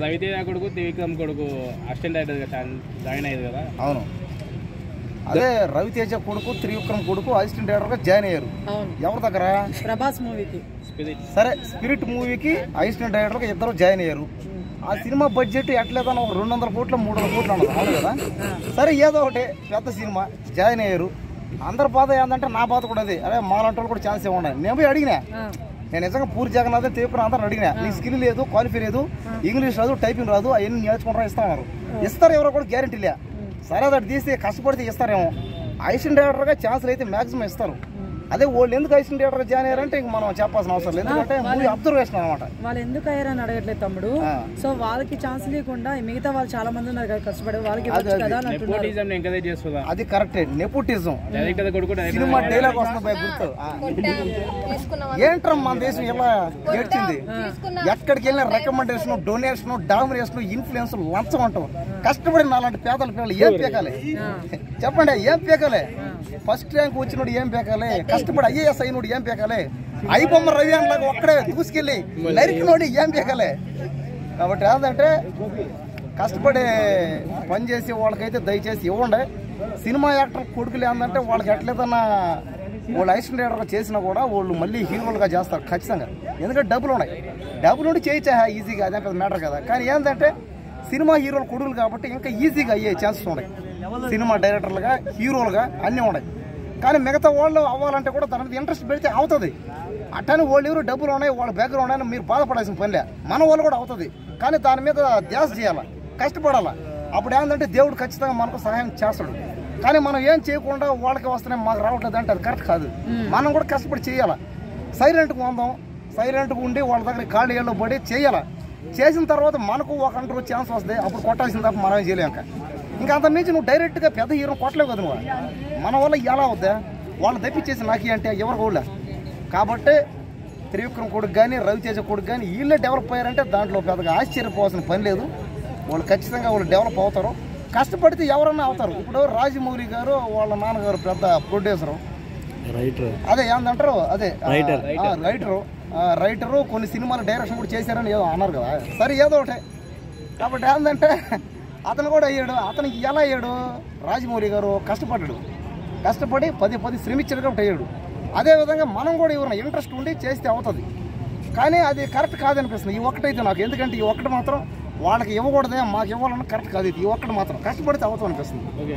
రవితేజ కొడుకు త్రివిక్రమ్ కొడుకు assistant director join అయ్యారు కదా. అవును, అదే రవితేజ కొడుకు త్రివిక్రమ్ కొడుకు అసిస్టెంట్ డైరెక్టర్గా జాయిన్ అయ్యారు. ఎవరి దగ్గర? ప్రభాస్ మూవీకి. సరే, స్పిరిట్ మూవీకి అసిస్టెంట్ డైరెక్టర్గా ఇద్దరు జాయిన్ అయ్యారు. ఆ సినిమా బడ్జెట్ ఎట్లేదని ఒక 200 కోట్లు 300 కోట్లు అన్నది. అవును కదా. సరే, ఏదో ఒకటి పెద్ద సినిమా జాయిన్ అయ్యారు. అందరి బాధ ఏంటంటే నా బాధ కూడా అది. అదే మాలాంటి వాళ్ళు కూడా ఛాన్స్ ఇవ్వండి. నేను పోయి అడిగినా, నేను నిజంగా పూరి జగన్నాథ్ త్రివిక్రమ్ అందరూ అడిగినా, నీ స్కిల్ లేదు, క్వాలిఫై లేదు, ఇంగ్లీష్ రాదు, టైపింగ్ రాదు, అవన్నీ నేర్చుకుంటారా ఇస్తామన్నారు. ఇస్తారు ఎవరో కూడా గ్యారెంటీ లే. సరే, అది తీసి కష్టపడితే ఇస్తారేమో. అసిస్టెంట్ డైరెక్టర్గా ఛాన్సులు అయితే మ్యాక్సిమం ఇస్తారు. అదే వాళ్ళు ఎందుకు అసిస్టెంట్ డైరెక్టర్ జాయిన్ అయ్యారంటే ఇంక మనం చెప్పాల్సిన అవసరం లేదు, ఎందుకంటే మూవీ అబ్జర్వేషన్ అనమాట. వాళ్ళు ఎందుకు అయ్యారని అడగట్లేదు తమ్ముడు. సో వాళ్ళకి ఛాన్స్ లేకుండా మిగతా వాళ్ళు చాలా మంది ఉన్నారు కదా కష్టపడే వాళ్ళకి. అది కరెక్టే, నెపోటిజం. సినిమా డైలాగ్ వస్తుంది గుర్తు. ఏంట్రా మన దేశం ఇలా ఏడ్చింది? ఎక్కడికి వెళ్ళిన రికమెండేషన్, డొనేషన్, డామినేషన్, ఇన్ఫ్లుయెన్స్, లంచం అంటాం. కష్టపడి నాలాంటి పేదల పిల్లలు ఏం పీకాలి చెప్పండి? ఏం పీకాలి? ఫస్ట్ ర్యాంక్ వచ్చినోడు ఏం పీకాలి? కష్టపడి ఐఏఎస్ అయినోడు ఏం పీకాలి? ఐబొమ్మ రవి లాగా ఒక్కడే దూసుకెళ్ళి నరికినోడు ఏం పీకాలి? కాబట్టి ఏంటంటే కష్టపడి పనిచేసే వాళ్ళకైతే దయచేసి ఇవ్వండి. సినిమా యాక్టర్ కొడుకులు ఏంటంటే వాళ్ళకి ఎట్లేదన్నా వాళ్ళు అసిస్టెంట్ డైరెక్టర్గా చేసినా కూడా వాళ్ళు మళ్ళీ హీరోలుగా చేస్తారు ఖచ్చితంగా. ఎందుకంటే డబ్బులు ఉన్నాయి, డబ్బులు ఉండి చేయొచ్చా ఈజీగా, అదే పెద్ద మ్యాటర్ కదా. కానీ ఏంటంటే సినిమా హీరోలు కొడుకులు కాబట్టి ఇంకా ఈజీగా అయ్యే ఛాన్సెస్ ఉన్నాయి. సినిమా డైరెక్టర్లుగా, హీరోలుగా అన్నీ ఉన్నాయి. కానీ మిగతా వాళ్ళు అవ్వాలంటే కూడా దాని మీద ఇంట్రెస్ట్ పెడితే అవుతుంది. అట్టని వాళ్ళు ఎవరు డబ్బులు ఉన్నాయి, వాళ్ళ బ్యాక్గ్రౌండ్ అని మీరు బాధపడాల్సిన పనిలే. మన వాళ్ళు కూడా అవుతుంది, కానీ దాని మీద ధ్యాస చేయాలి, కష్టపడాలి. అప్పుడు ఏంటంటే దేవుడు ఖచ్చితంగా మనకు సహాయం చేస్తాడు. కానీ మనం ఏం చేయకుండా వాళ్ళకి వస్తున్నాయి మాకు రావట్లేదు అంటే అది కరెక్ట్ కాదు. మనం కూడా కష్టపడి చేయాలి. సైలెంట్గా ఉందాం, సైలెంట్గా ఉండి వాళ్ళ దగ్గర కాళ్ళు ఏళ్ళు పడి చేయాలి. చేసిన తర్వాత మనకు ఒక అంటూ ఛాన్స్ వస్తుంది, అప్పుడు కొట్టాల్సిన తప్ప మనమే చేయలేక. ఇంకా అంత మించి నువ్వు డైరెక్ట్గా పెద్ద హీరో కొట్టలేవు కదా నువ్వు. మన వల్ల ఎలా అవుద్దా? వాళ్ళు తప్పించేసి నాకు అంటే ఎవరు కూడా. కాబట్టి త్రివిక్రమ్ కొడుకు కానీ, రవితేజ కొడుకు కానీ వీళ్ళే డెవలప్ అయ్యారంటే దాంట్లో పెద్దగా ఆశ్చర్యపోవాల్సిన పని లేదు. వాళ్ళు ఖచ్చితంగా వాళ్ళు డెవలప్ అవుతారు. కష్టపడితే ఎవరన్నా అవుతారు. ఇప్పుడు రాజమౌళి గారు వాళ్ళ నాన్నగారు పెద్ద ప్రొడ్యూసరు, అదే ఏందంటారు, అదే రైటరు, కొన్ని సినిమాల డైరెక్షన్ కూడా చేశారని ఏదో అన్నారు కదా. సరే, ఏదో ఒకటే. కాబట్టి ఏంటంటే అతను కూడా అయ్యాడు. అతనికి ఎలా అయ్యాడు? రాజమౌళి గారు కష్టపడ్డాడు, కష్టపడి 10 శ్రమించాడు కాబట్టి అయ్యాడు. అదేవిధంగా మనం కూడా ఎవరైనా ఇంట్రెస్ట్ ఉండి చేస్తే అవుతుంది. కానీ అది కరెక్ట్ కాదనిపిస్తుంది ఈ ఒక్కటైతే నాకు. ఎందుకంటే ఈ ఒక్కటి మాత్రం వాళ్ళకి ఇవ్వకూడదే, మాకు ఇవ్వాలన్నా కరెక్ట్ కాదు. ఈ ఒక్కటి మాత్రం కష్టపడితే అవుతాం అనిపిస్తుంది.